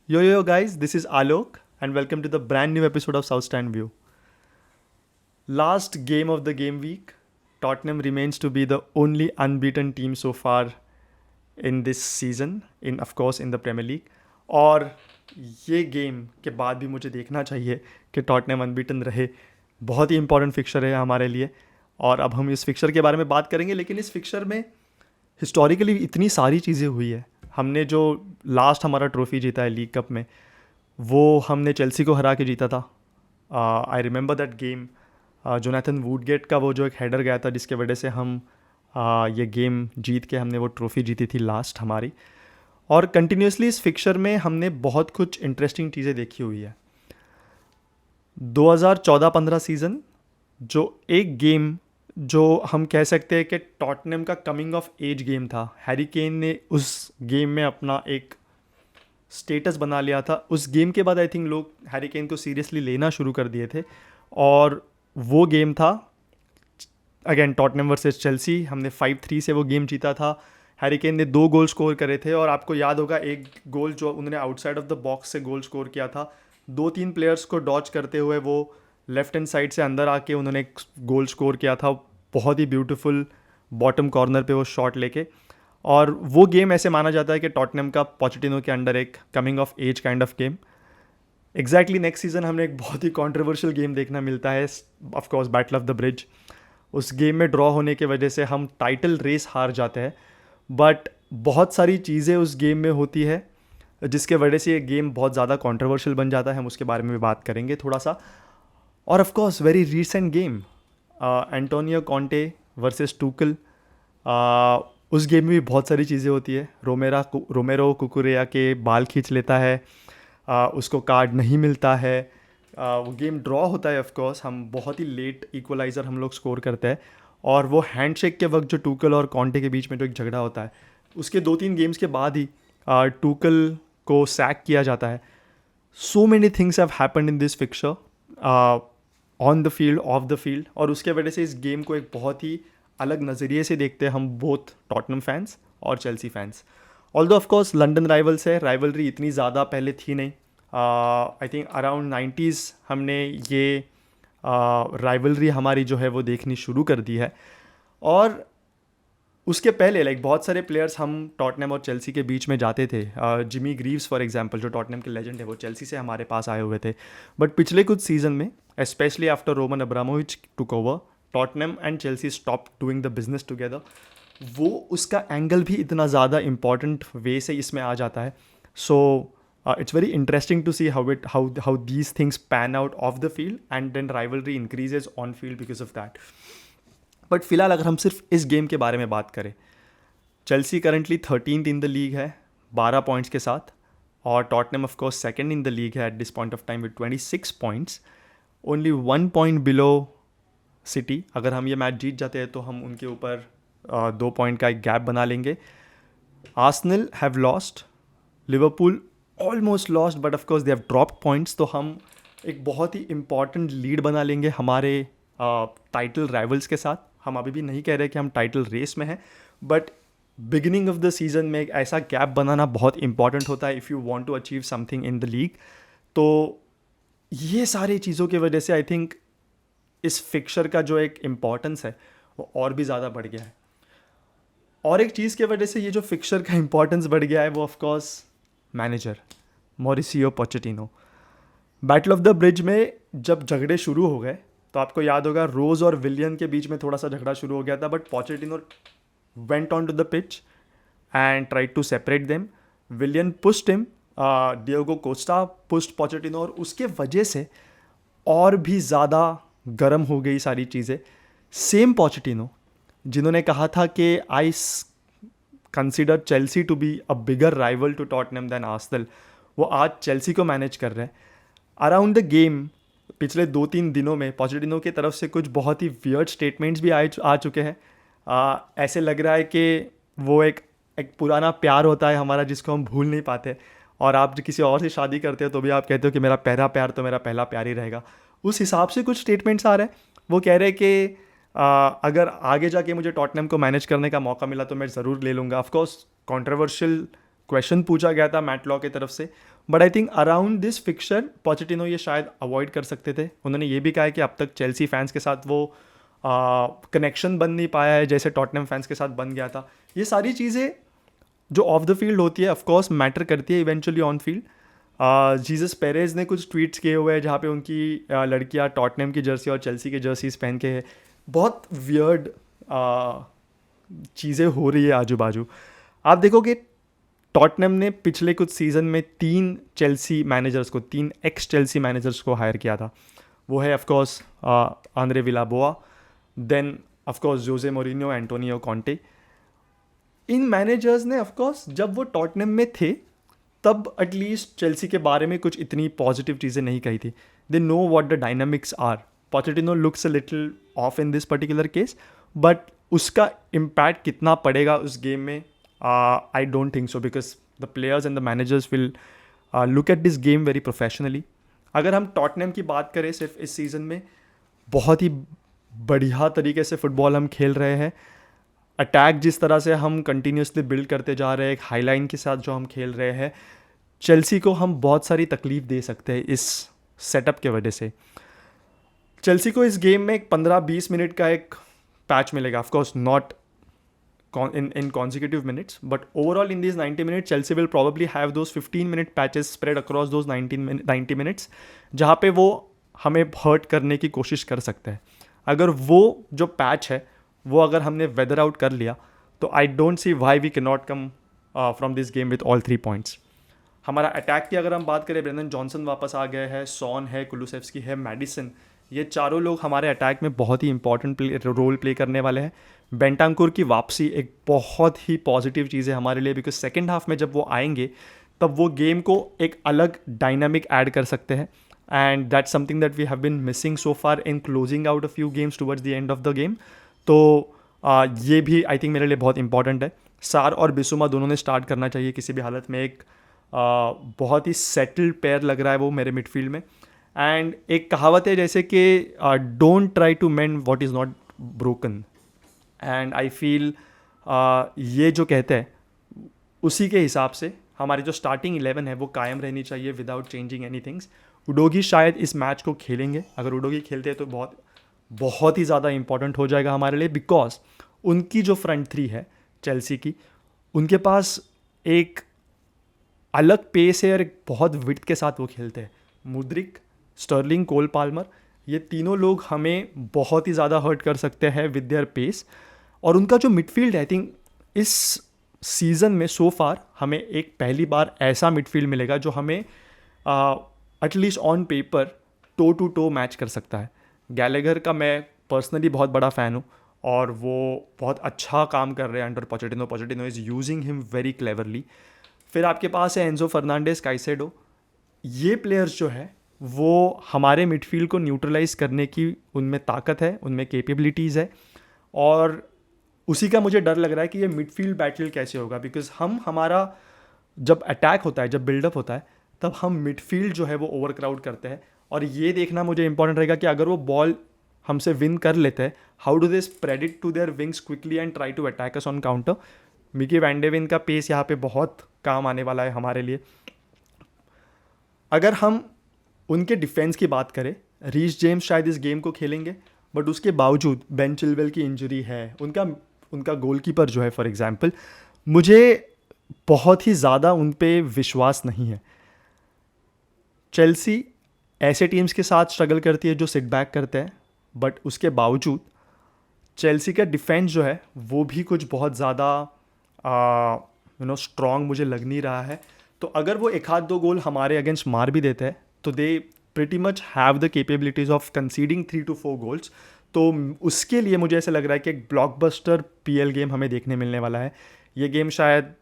Yo, guys, this is Alok, and welcome to the brand new episode of South Stand View. Last game of the game week, Tottenham remains to be the only unbeaten team so far in this season, of course in the Premier League. और ये game के बाद भी मुझे देखना चाहिए कि Tottenham unbeaten रहे. बहुत ही इंपॉर्टेंट फिक्चर है हमारे लिए, और अब हम इस फिक्चर के बारे में बात करेंगे. लेकिन इस फिक्चर में हिस्टोरिकली इतनी सारी चीज़ें हुई है. हमने जो लास्ट हमारा ट्रॉफी जीता है लीग कप में, वो हमने चेल्सी को हरा के जीता था. I remember that game. Jonathan Woodgate का वो जो एक हेडर गया था, जिसके वजह से हम ये गेम जीत के हमने वो ट्रॉफी जीती थी लास्ट हमारी. और कंटिन्यूसली इस फिक्चर में हमने बहुत कुछ इंटरेस्टिंग चीज़ें देखी हुई है. 2014-15 सीज़न, जो एक गेम जो हम कह सकते हैं कि टॉटनहम का कमिंग ऑफ एज गेम था. हैरी केन ने उस गेम में अपना एक स्टेटस बना लिया था. उस गेम के बाद आई थिंक लोग हैरी केन को सीरियसली लेना शुरू कर दिए थे. और वो गेम था अगेन टॉटनहम वर्सेस चेल्सी. हमने 5-3 से वो गेम जीता था. हैरी केन ने 2 गोल स्कोर करे थे, और आपको याद होगा एक गोल जो उन्होंने आउटसाइड ऑफ द बॉक्स से गोल स्कोर किया था. 2-3 प्लेयर्स को डॉच करते हुए वो लेफ्ट हैंड साइड से अंदर आके उन्होंने एक गोल स्कोर किया था. बहुत ही ब्यूटीफुल बॉटम कॉर्नर पे वो शॉट लेके. और वो गेम ऐसे माना जाता है कि टॉटनहम का पोचेटिनो के अंडर एक coming of age kind of game. Exactly next season हमें एक बहुत ही कॉन्ट्रोवर्शियल गेम देखना मिलता है, of course battle of the bridge. उस गेम में ड्रॉ होने की वजह से हम टाइटल रेस हार जाते हैं. बट बहुत सारी चीज़ें उस गेम में होती है जिसके वजह से ये गेम बहुत ज़्यादा कॉन्ट्रोवर्शियल बन जाता है. हम उसके बारे में भी बात करेंगे थोड़ा सा. और of course very recent game, Antonio Conte versus Tuchel. उस गेम में भी बहुत सारी चीज़ें होती है. रोमेरो कुकुरेया के बाल खींच लेता है, उसको कार्ड नहीं मिलता है. वो गेम ड्रॉ होता है. ऑफ कोर्स हम बहुत ही लेट इक्वलाइज़र हम लोग स्कोर करते हैं. और वो हैंडशेक के वक्त जो टूकल और कॉन्टे के बीच में जो एक झगड़ा होता है, उसके 2-3 गेम्स के बाद ही टूकल को सैक किया जाता है. So many things have happened in this fixture, on the field, off the field. और उसके वजह से इस गेम को एक बहुत ही अलग नज़रिए से देखते हैं हम, बोथ टॉटनहम फैंस और Chelsea fans. Although of course London rivals है, राइवलरी इतनी ज़्यादा पहले थी नहीं. आई थिंक अराउंड 90s हमने ये राइवलरी हमारी जो है वो देखनी शुरू कर दी है. और उसके पहले लाइक बहुत सारे प्लेयर्स हम टॉटनहम और चेल्सी के बीच में जाते थे. जिमी ग्रीव्स फॉर एग्जांपल, जो टॉटनहम के लेजेंड है, वो चेल्सी से हमारे पास आए हुए थे. बट पिछले कुछ सीजन में, specially after Roman Abramovich took over, Tottenham and Chelsea stop doing the business together. वो उसका एंगल भी इतना ज़्यादा इंपॉर्टेंट वे से इसमें आ जाता है. सो it's very interesting to see how these things pan out off the field, and then rivalry increases on field because of that. But फिलहाल अगर हम सिर्फ इस गेम के बारे में बात करें, Chelsea currently 13th in the league है 12 पॉइंट्स के साथ. और Tottenham of course second in the league है at this point of time with 26 points, only 1 point below City. अगर हम ये मैच जीत जाते हैं तो हम उनके ऊपर 2 पॉइंट का एक गैप बना लेंगे. Arsenal have lost, Liverpool almost lost, but of course they have dropped points. तो हम एक बहुत ही इंपॉर्टेंट लीड बना लेंगे हमारे टाइटल राइवल्स के साथ. हम अभी भी नहीं कह रहे कि हम टाइटल रेस में हैं, but beginning of the season में एक ऐसा गैप बनाना बहुत इंपॉर्टेंट होता है if you want to achieve something in the league. तो ये सारी चीज़ों की वजह से आई थिंक इस फिक्चर का जो एक इम्पॉर्टेंस है वो और भी ज़्यादा बढ़ गया है. और एक चीज़ की वजह से ये जो फिक्चर का इम्पॉर्टेंस बढ़ गया है वो of course manager Mauricio Pochettino. Battle of the bridge में जब झगड़े शुरू हो गए तो आपको याद होगा रोज और विलियन के बीच में थोड़ा सा झगड़ा शुरू हो गया था. But Pochettino went on to the pitch and tried to separate them. Willian pushed him, Diego Costa pushed Pochettino, और उसके वजह से और भी ज़्यादा गर्म हो गई सारी चीज़ें. सेम पोचेटिनो जिन्होंने कहा था कि I consider Chelsea to be a bigger rival to Tottenham than Arsenal, वो आज चेल्सी को मैनेज कर रहे हैं. अराउंड द गेम पिछले 2-3 दिनों में पोचेटिनो की तरफ से कुछ बहुत ही वियर्ड स्टेटमेंट्स भी आ चुके हैं. ऐसे लग रहा है कि वो एक पुराना प्यार होता है हमारा जिसको हम भूल नहीं पाते. और आप जो किसी और से शादी करते हो तो भी आप कहते हो कि मेरा पहला प्यार तो मेरा पहला प्यार ही रहेगा. उस हिसाब से कुछ स्टेटमेंट्स आ रहे हैं. वो कह रहे हैं कि अगर आगे जाके मुझे टॉटनहम को मैनेज करने का मौका मिला तो मैं ज़रूर ले लूँगा. ऑफकोर्स कॉन्ट्रोवर्शियल क्वेश्चन पूछा गया था मैट लॉ की तरफ से, but I think around this fixture Pochettino ये शायद अवॉइड कर सकते थे. उन्होंने ये भी कहा है कि अब तक चेल्सी फैंस के साथ वो कनेक्शन बन नहीं पाया है जैसे टॉटनहम फैंस के साथ बन गया था. ये सारी चीज़ें जो ऑफ द फील्ड होती है ऑफकोर्स मैटर करती है eventually on field. Jesus Perez ने कुछ ट्वीट्स किए हुए हैं जहाँ पे उनकी लड़कियाँ टॉटनहम की जर्सी और चेल्सी की जर्सीज पहन के है. बहुत वियर्ड चीज़ें हो रही है आजू बाजू. आप देखोगे टॉटनहम ने पिछले कुछ सीज़न में 3 चेल्सी मैनेजर्स को 3 एक्स चेल्सी मैनेजर्स को हायर किया था. वो है ऑफकोर्स आंद्रे विलाबोआ, देन ऑफकोर्स जोसे मोरिन्यो, एंटोनियो कॉन्टे. इन मैनेजर्स ने ऑफकोर्स जब वो टॉटनहम में थे तब एटलीस्ट चेल्सी के बारे में कुछ इतनी पॉजिटिव चीज़ें नहीं कही थी. They know what the dynamics are. Pochettino looks a little off in this particular case, but उसका इम्पैक्ट कितना पड़ेगा उस गेम में I don't think so, because the players and the managers will look at this game very professionally. अगर हम Tottenham की बात करें सिर्फ इस सीज़न में, बहुत ही बढ़िया तरीके से फुटबॉल हम खेल रहे हैं. अटैक जिस तरह से हम कंटिन्यूसली बिल्ड करते जा रहे हैं, एक हाईलाइन के साथ जो हम खेल रहे हैं, चेल्सी को हम बहुत सारी तकलीफ दे सकते हैं इस सेटअप के वजह से. चेल्सी को इस गेम में एक 15-20 मिनट का एक पैच मिलेगा, of course not in consecutive minutes, but overall in these 90 minutes Chelsea will probably have those 15 minute patches spread across those 90 minutes जहाँ पे वो हमें हर्ट करने की कोशिश कर सकते हैं. अगर वो जो पैच है वो अगर हमने वेदर आउट कर लिया तो I don't see why we can not come from this game with all 3 points. हमारा अटैक की अगर हम बात करें, ब्रेंडन जॉनसन वापस आ गए हैं, सॉन है, कुलुसेव्स्की है, मैडिसन, ये चारों लोग हमारे अटैक में बहुत ही इंपॉर्टेंट रोल प्ले करने वाले हैं. बेंटांकुर की वापसी एक बहुत ही पॉजिटिव चीज़ है हमारे लिए, बिकॉज सेकेंड हाफ में जब वो आएंगे तब वो गेम को एक अलग डायनामिक ऐड कर सकते हैं. And that's something that we have been missing so far in closing out a few games towards the end of the game. तो ये भी आई थिंक मेरे लिए बहुत इंपॉर्टेंट है. सार और बिसुमा दोनों ने स्टार्ट करना चाहिए किसी भी हालत में. एक बहुत ही सेटल्ड पेयर लग रहा है वो मेरे मिडफील्ड में. एंड एक कहावत है जैसे कि don't try to mend what is not broken. And I feel ये जो कहते हैं उसी के हिसाब से हमारी जो स्टार्टिंग 11 है वो कायम रहनी चाहिए विदाउट चेंजिंग एनी थिंग्स. उडोगी शायद इस मैच को खेलेंगे. अगर उडोगी खेलते हैं तो बहुत बहुत ही ज़्यादा इंपॉर्टेंट हो जाएगा हमारे लिए, बिकॉज उनकी जो फ्रंट थ्री है चेल्सी की, उनके पास एक अलग पेस है और एक बहुत विड्थ के साथ वो खेलते हैं. मुद्रिक, स्टर्लिंग, कोल पाल्मर, ये तीनों लोग हमें बहुत ही ज़्यादा हर्ट कर सकते हैं विद देयर पेस. और उनका जो मिडफील्ड है, आई थिंक इस सीज़न में सो फार हमें एक पहली बार ऐसा मिडफील्ड मिलेगा जो हमें at least on paper toe to toe match कर सकता है. गैलेगर का मैं पर्सनली बहुत बड़ा फ़ैन हूँ और वो बहुत अच्छा काम कर रहे हैं under Pochettino. Pochettino is using him very cleverly. फिर आपके पास है एंजो फर्नांडेस, काइसेडो. ये प्लेयर्स जो है वो हमारे मिडफील्ड को न्यूट्रलाइज करने की उनमें ताकत है, उनमें कैपेबिलिटीज़ है. और उसी का मुझे डर लग रहा है कि ये मिडफील्ड बैटल कैसे होगा, बिकॉज हमारा जब अटैक होता है, जब बिल्डअप होता है, तब हम मिडफील्ड जो है वो ओवर क्राउड करते हैं. और ये देखना मुझे इंपॉर्टेंट रहेगा कि अगर वो बॉल हमसे विन कर लेते हैं, how do they spread it to their wings quickly and try to attack us on counter. Micky van de Ven का पेस यहाँ पे बहुत काम आने वाला है हमारे लिए. अगर हम उनके डिफेंस की बात करें, रीस जेम्स शायद इस गेम को खेलेंगे, बट उसके बावजूद बेन चिलवेल की इंजरी है. उनका गोलकीपर जो है फॉर एग्जांपल, मुझे बहुत ही ज़्यादा उन पे विश्वास नहीं है. चेल्सी ऐसे टीम्स के साथ स्ट्रगल करती है जो सिट बैक करते हैं, बट उसके बावजूद चेल्सी का डिफेंस जो है वो भी कुछ बहुत ज़्यादा स्ट्रॉन्ग मुझे लग नहीं रहा है. तो अगर वो एक हाथ दो गोल हमारे अगेंस्ट मार भी देते हैं तो they pretty much have the capabilities of conceding 3 to 4 goals. तो उसके लिए मुझे ऐसा लग रहा है कि एक ब्लॉकबस्टर PL गेम हमें देखने मिलने वाला है. ये गेम शायद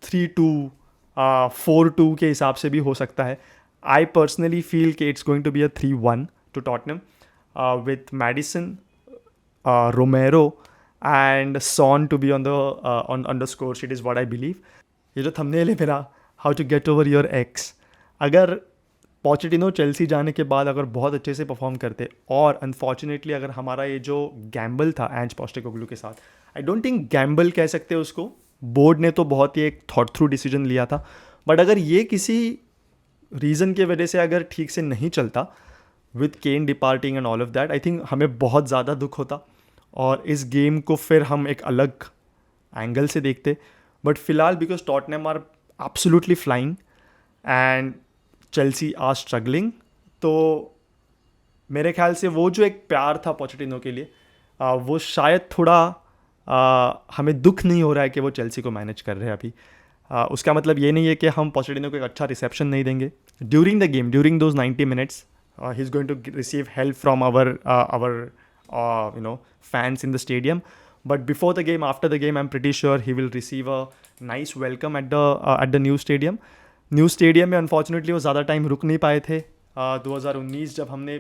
3-2 4-2 के हिसाब से भी हो सकता है. आई पर्सनली फील कि it's going to be a 3-1 to Tottenham with Maddison, Romero and Son to be on the score sheet is what I believe. ये जो थंबनेल है मेरा, how to get over your ex, अगर Pochettino Chelsea जाने के बाद अगर बहुत अच्छे से परफॉर्म करते और अनफॉर्चुनेटली अगर हमारा ये जो गैम्बल था एंज पोस्टेकोग्लू के साथ, आई डोंट थिंक गैम्बल कह सकते उसको, बोर्ड ने तो बहुत ही एक थॉट थ्रू डिसीजन लिया था, बट अगर ये किसी रीज़न की वजह से अगर ठीक से नहीं चलता with Kane departing and all of that, I think हमें बहुत ज़्यादा दुख होता और इस गेम को फिर हम एक अलग एंगल से देखते. बट फिलहाल because Tottenham are absolutely flying and Chelsea are struggling, तो मेरे ख्याल से वो जो एक प्यार था पोचेटिनो के लिए, वो शायद थोड़ा हमें दुख नहीं हो रहा है कि वो चेल्सी को मैनेज कर रहे हैं अभी. उसका मतलब ये नहीं है कि हम पोचेटिनो को एक अच्छा रिसेप्शन नहीं देंगे. During the game, during those 90 minutes, he is going to receive help from our fans in the stadium. But before the game, after the game, I'm pretty sure he will receive a nice welcome at the new stadium. New stadium में unfortunately वो ज़्यादा time रुक नहीं पाए थे. 2019 जब हमने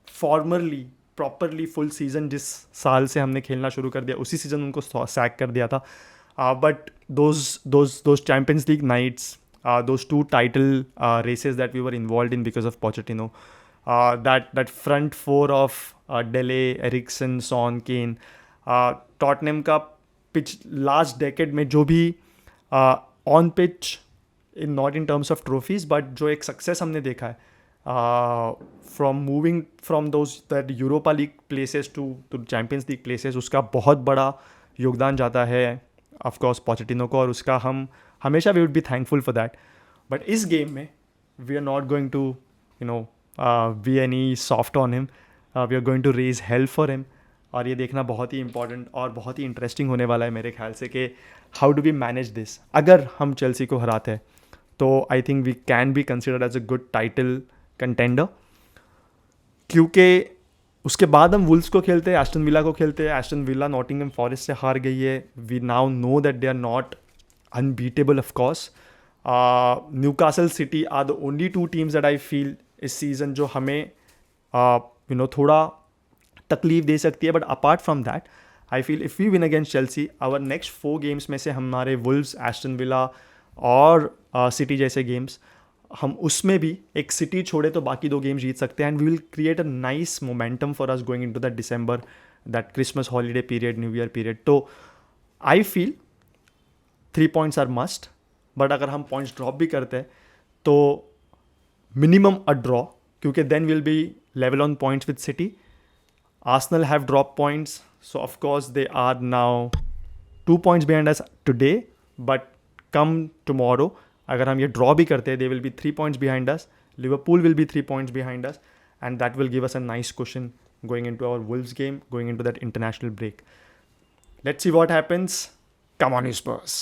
formerly properly full season जिस साल से हमने खेलना शुरू कर दिया, उसी सीज़न उनको सैक कर दिया था. But those Champions League nights, those two title races that we were involved in because of Pochettino, that front four of Dele, Eriksen, Son, Kane, Tottenham का पिच लास्ट डेकेड में जो भी on pitch, in not in terms of trophies, but जो एक success हमने देखा है from moving from those that Europa League places to Champions League places, उसका बहुत बड़ा योगदान जाता है ऑफकोर्स पोचेटिनो को, और उसका हम हमेशा we would be thankful for that. But इस गेम में we are not going to be any soft on him. We are going to raise help for him. और ये देखना बहुत ही इंपॉर्टेंट और बहुत ही इंटरेस्टिंग होने वाला है मेरे ख्याल से कि how do we manage this. अगर हम चेल्सी को हराते हैं तो I think we can be considered as a good title contender, क्योंकि उसके बाद हम वुल्व्स को खेलते हैं, एस्टन विला को खेलते हैं. एस्टन विला नॉटिंघम फॉरेस्ट से हार गई है. We now know that they are not unbeatable of course. Newcastle City are the only two teams that I feel इस सीज़न जो हमें थोड़ा तकलीफ दे सकती है. But apart from that I feel if we win against Chelsea, our next 4 games में से हमारे वुल्व्स, एस्टन विला और सिटी जैसे गेम्स, हम उसमें भी एक सिटी छोड़े तो बाकी 2 गेम्स जीत सकते हैं. And we will create a nice momentum for us going into that December, that Christmas holiday period, new year period. तो I feel 3 points are must. But अगर हम पॉइंट्स ड्रॉप भी करते हैं तो मिनिमम अ ड्रॉ, क्योंकि then will be level on points with City. Arsenal have dropped points, so of course they are now 2 points behind us today. But come tomorrow, अगर हम ये draw भी करते हैं, they will be 3 points behind us. Liverpool will be 3 points behind us, and that will give us a nice cushion going into our Wolves game, going into that international break. Let's see what happens. Come on, you Spurs.